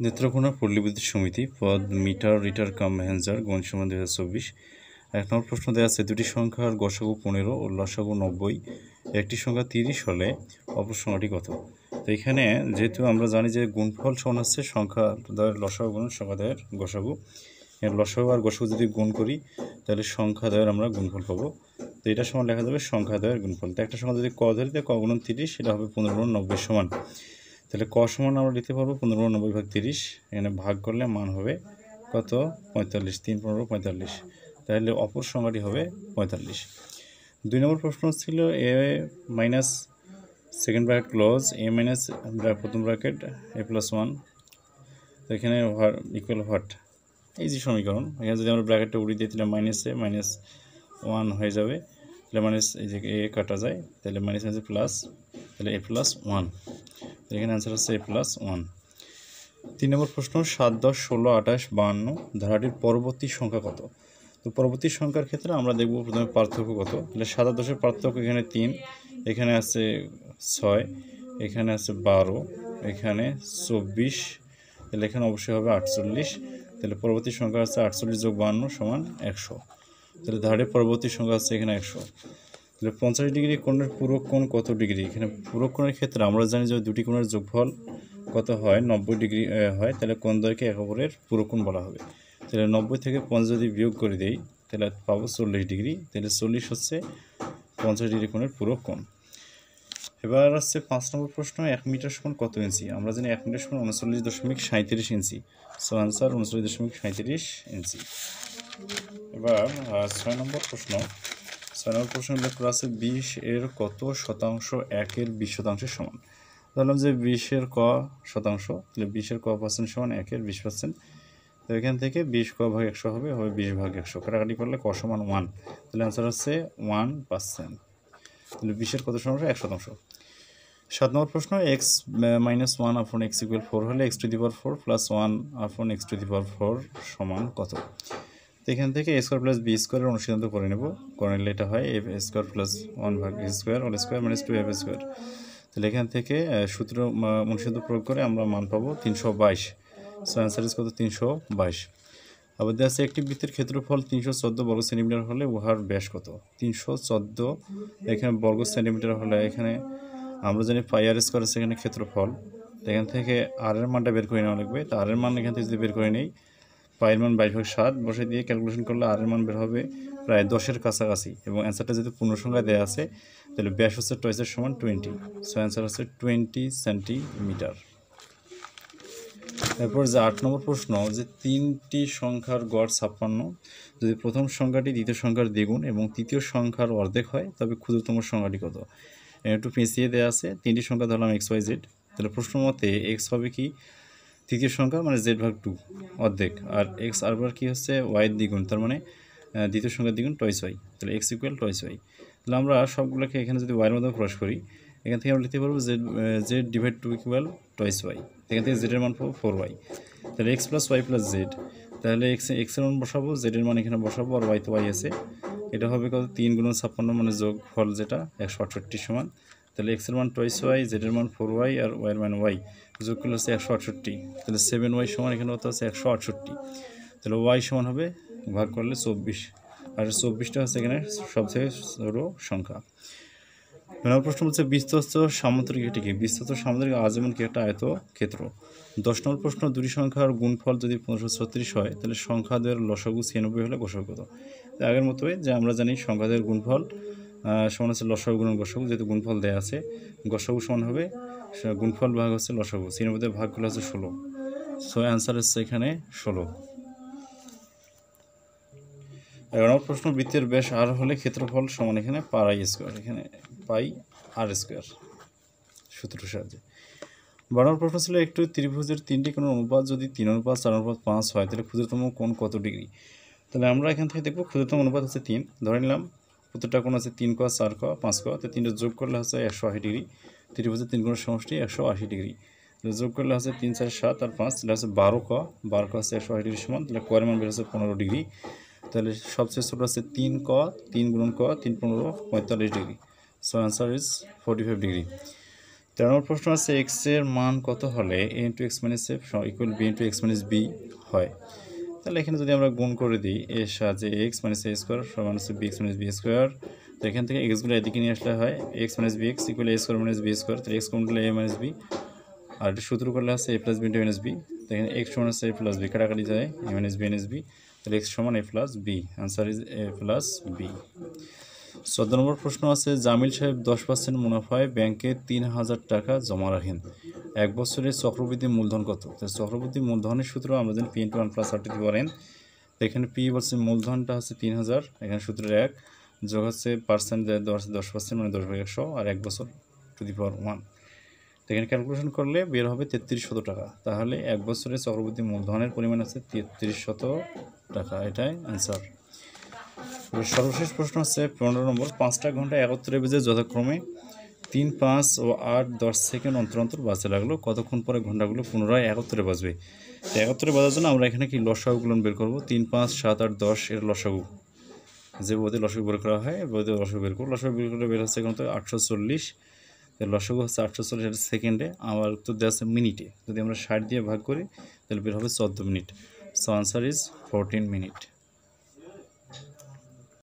নেত্রকোনা পল্লী বিদ্যুৎ সমিতি পদ মিটার রিটার কাম মেহেঞ্জার গণ সমান 2024। এক নম্বর প্রশ্ন দেওয়া আছে দুটি সংখ্যার গসাগু 15 ও লসাগু 90, একটি সংখ্যা 30 হলে অপর সংখ্যাটি কত? তো এখানে যেহেতু আমরা জানি যে গুণফল সমান হচ্ছে সংখ্যা দ্বয়ের লসাগু গুণ সংখ্যা দ্বয়ের গসাগু। লসাগু আর গসাগু যদি গুণ করি তাহলে সংখ্যা দ্বয়ের আমরা গুণফল পাবো। তো এটা সমান লেখা যাবে সংখ্যা দ্বয়ের গুণফল। তো একটা সংখ্যা যদি ক ধরি তাহলে ক গুণন 30 সেটা হবে 15 গুণন 90 সমান। তাহলে ক সমান আমরা লিখতে পারবো 15 90 ভাগ 30। এখানে ভাগ করলে মান হবে কত? 45। 3 15 45। তাহলে অপর সংখ্যাটি হবে 45। 2 নম্বর প্রশ্ন ছিল এ মাইনাস সেকেন্ড ব্র্যাকেট ক্লোজ এ মাইনাস প্রথম ব্র্যাকেট এ প্লাস 1। তো এখানে ইকুয়াল হোয়াট? এই যে সমীকরণ, এখানে যদি আমরা ব্র্যাকেটটা উড়িয়ে দিই তাহলে মাইনাসে মাইনাস 1 হয়ে যাবে। তাহলে মাইনাস এই যে এ কাটা যায়, তাহলে মাইনাস মাইনাস প্লাস, তাহলে এ প্লাস 1। এখানে অ্যান্সার হচ্ছে এ প্লাস 1। 3 নম্বর প্রশ্ন 7 10 16 28 52 ধারাটির পরবর্তী সংখ্যা কত? তো পরবর্তী সংখ্যার ক্ষেত্রে আমরা দেখব প্রথমে পার্থক্য কত। তাহলে 7 আর 10-এর পার্থক্য এখানে 3, এখানে আছে 6, এখানে আছে 12, এখানে 24, তাহলে এখানে অবশ্যই হবে 48। তাহলে পরবর্তী সংখ্যা আছে 48 যোগ 52 সমান 100। তাহলে ধারাটির পরবর্তী সংখ্যা আছে এখানে 100। তাহলে 50 ডিগ্রি কোণের পূরক কোণ কত ডিগ্রি? এখানে পূরক কোণের ক্ষেত্রে আমরা জানি যে দুটি কোণের যোগফল কত হয়? 90 ডিগ্রি হয়। তাহলে কোণদ্বয়কে একে অপরের পূরক কোণ বলা হবে। তাহলে 90 থেকে 50 যদি বিয়োগ করে দেই তাহলে পাবো 40 ডিগ্রি। তাহলে 40 হচ্ছে 50 ডিগ্রি কোণের পূরক কোণ। এবার আসছে 5 নম্বর প্রশ্ন 1 মিটার সমান কত ইঞ্চি? আমরা জানি 1 মিটার সমান 39.37 ইঞ্চি। সো আনসার 39.37 ইঞ্চি। এবার 6 নম্বর প্রশ্ন উল্লেখ করা আছে 20 এর কত শতাংশ 1 এর 20 শতাংশের সমান? ধরলাম যে 20 এর ক শতাংশ, তাহলে 20 এর ক পার্সেন্ট সমান 1 এর 20%। তো এখান থেকে 20 ক ভাগ 100 হবে 20 ভাগ 100, কাটাকাটি করলে ক সমান 1। তাহলে অ্যান্সার হচ্ছে 1%। তাহলে 20 এর কত শতাংশ? 1 শতাংশ। 7 নম্বর প্রশ্ন x মাইনাস 1 আপন x ইকুয়াল 4 হলে x two the power 4 plus 1 আপন x টু দি পাওয়ার 4 সমান কত? তো এখান থেকে a স্কোয়ার প্লাস b স্কোয়ারের অনুসিদ্ধান্ত করে নেব। করে নিলে এটা হয় a স্কোয়ার প্লাস 1 ভাগ a square whole square minus 2ab square. তাহলে এখান থেকে সূত্র অনুসিদ্ধান্ত প্রয়োগ করে আমরা মান পাবো 322। সো অ্যান্সার ইজ কত? 322। আবার দেওয়া আছে একটি বৃত্তের ক্ষেত্রফল 314 বর্গ সেন্টিমিটার হলে উহার ব্যাস কত? 314 এখানে বর্গ সেন্টিমিটার হলে এখানে আমরা জানি পাই আর স্কোয়ার আছে এখানে ক্ষেত্রফল। এখান থেকে আর এর মানটা বের করে নেওয়া লাগবে। তো আর এর মান এখান থেকে যদি বের করে নেই, পায়ের মান 22/7 বসে দিয়ে ক্যালকুলেশন করলে আর এর মান বের হবে প্রায় 10-এর কাছাকাছি। এবং অ্যান্সারটা যদি পূর্ণ সংখ্যা দেওয়া আছে তাহলে ব্যাস হচ্ছে টয়েসের সমান 20। সো অ্যান্সার হচ্ছে 20 সেন্টিমিটার। এরপর যে 8 নম্বর প্রশ্ন যে 3টি সংখ্যার গড় 56, যদি প্রথম সংখ্যাটি দ্বিতীয় সংখ্যার দ্বিগুণ এবং তৃতীয় সংখ্যার অর্ধেক হয় তবে ক্ষুদ্রতম সংখ্যাটি কত? একটু পেঁচিয়ে দেওয়া আছে 3টি সংখ্যা ধরলাম XYZ। তাহলে প্রশ্ন মতে x হবে কি? তৃতীয় সংখ্যা মানে z/2 অর্ধেক, আর x আরবার কি হচ্ছে y এর দ্বিগুণ, তার মানে দ্বিতীয় সংখ্যার দ্বিগুণ টয়েস y। তাহলে x ইকুয়াল টয়েস y। তাহলে আমরা সবগুলোকে এখানে যদি y এর মধ্যে প্রকাশ করি, এখান থেকে আমরা লিখতে পারবো z/2 ইকুয়াল টয়েস y। এখান থেকে z এর মান পাবো 4y। তাহলে x plus y plus z। তাহলে x এর মান বসাবো, z এর মান এখানে বসাবো, আর y তো y আছে। এটা হবে কত? 3 গুণ 56 মানে যোগ ফল যেটা 168 সমান। তাহলে x এর মান টয়েস y, z এর মান 4y আর y এর মান y, যোগ করলে হচ্ছে 168। তাহলে 7y সমান এখানে কত আছে? 168। তাহলে y সমান হবে ভাগ করলে 24, আর 24টা হচ্ছে এখানে সবথেকে ছোট সংখ্যা। নম্বর প্রশ্ন হচ্ছে বিস্তৃত সামুদ্রিক এটি কি? বিস্তৃত সামুদ্রিক যেমন কি একটা আয়ত ক্ষেত্র। 10 নম্বর প্রশ্ন দুটি সংখ্যার গুণফল যদি 1536 হয় তাহলে সংখ্যাদের লসাগু 96 হলে গসাগু কত? আগের মতোই যে আমরা জানি সংখ্যাদের গুণফল সমান হচ্ছে লসাগু গুণন গসাগু, যেহেতু গুণফল দেওয়া আছে গসাগু সমান হবে গুণফল ভাগ হচ্ছে লসাগু, 96 ভাগ করলে হচ্ছে 16। সো অ্যান্সার হচ্ছে এখানে 16। 11 নম্বর প্রশ্ন বৃত্তের ব্যাস আর হলে ক্ষেত্রফল সমান এখানে পাই স্কোয়ার, এখানে পাই আর স্কোয়ার সূত্রের সাহায্যে। 12 নম্বর প্রশ্ন ছিল একটু ত্রিভুজের 3টি কোণের অনুপাত যদি 3:4:5 হয় তাহলে ক্ষুদ্রতম কোণ কত ডিগ্রি? তাহলে আমরা এখান থেকে দেখব ক্ষুদ্রতম অনুপাত হচ্ছে 3। ধরে নিলাম প্রত্যেকটা কোণ আছে 3 ক 4 ক 5 ক, তো 3টা যোগ করলে হচ্ছে 180 ডিগ্রি। ত্রিভুজের 3 কোণের সমষ্টি 180 ডিগ্রি। যোগ করলে হচ্ছে 3 4 7 আর 5, তাহলে হচ্ছে 12 ক হচ্ছে 180 ডিগ্রি সমান। তাহলে কোণের মান বের হচ্ছে 15 ডিগ্রি। তাহলে সবচেয়ে ছোটো আছে 3 ক, 3 গুণন ক 3 15 45 degree. So answer is 45 degree. 13 নম্বর প্রশ্ন আছে এক্স এর মান কত হলে a into X minus F equal B into X minus B হয়। তাহলে এখানে যদি আমরা গুণ করে দিই এর সাহায্যে এক্স মাইনাস এ স্কোয়ার সমান হচ্ছে B X minus B square, তো এখান থেকে এক্সগুলো এদিকে নিয়ে আসলে হয় X minus B X equal A square minus B square, তাহলে এক্স কমন করলে এ মাইনাস বি, আর এটা সূত্র করলে আছে A plus B into minus B, তো এখানে এক্স সমান আছে এ প্লাস বি, কাটাকাটি যায় এ মাইনাস বি এনএস বি, তাহলে এক্স সমান A plus B, answer is A plus B. 14 নম্বর প্রশ্ন আছে জামিল সাহেব 10% মুনাফায় ব্যাংকে 3000 টাকা জমা রাখেন, এক বছরের চক্রবৃদ্ধি মূলধন কত? চক্রবৃদ্ধি মূলধনের সূত্র আমরা জানি P into 1 plus R to the power n, এখানে পি বলছে মূলধনটা হচ্ছে 3000, এখানে সূত্রের 1 যোগ হচ্ছে পার্সেন্ট 10% মানে 10/100 আর 1 বছর টু দি পাওয়ার 1, এখানে ক্যালকুলেশন করলে বের হবে 3300 টাকা, তাহলে এক বছরে চক্রবৃদ্ধি মূলধনের পরিমাণ আছে 3300 টাকা, এটাই অ্যান্সার। সর্বশেষ প্রশ্ন হচ্ছে 15 নম্বর 5টা ঘন্টা 71 বেজে যথাক্রমে 3, 5 ও 8, 10 সেকেন্ড অন্তর অন্তর বাজতে লাগলো, কতক্ষণ পরে ঘন্টাগুলো পুনরায় 71 বাজবে? তো 71 বাজার জন্য আমরা এখানে কি লসাগুগুলো বের করবো, 3, 5, 7, 8, 10 এর লসাগু, যে বোধে লসাগু বের করা হয় বোধে লসাগু বের করবো, লসাগু বের করলে বের হচ্ছে এখন তো 840, লসাগু হচ্ছে 840 এটা সেকেন্ডে, আমার উত্তর দেওয়া আছে মিনিটে, যদি আমরা 60 দিয়ে ভাগ করি তাহলে বের হবে 14 minute, so answer is 14 minute.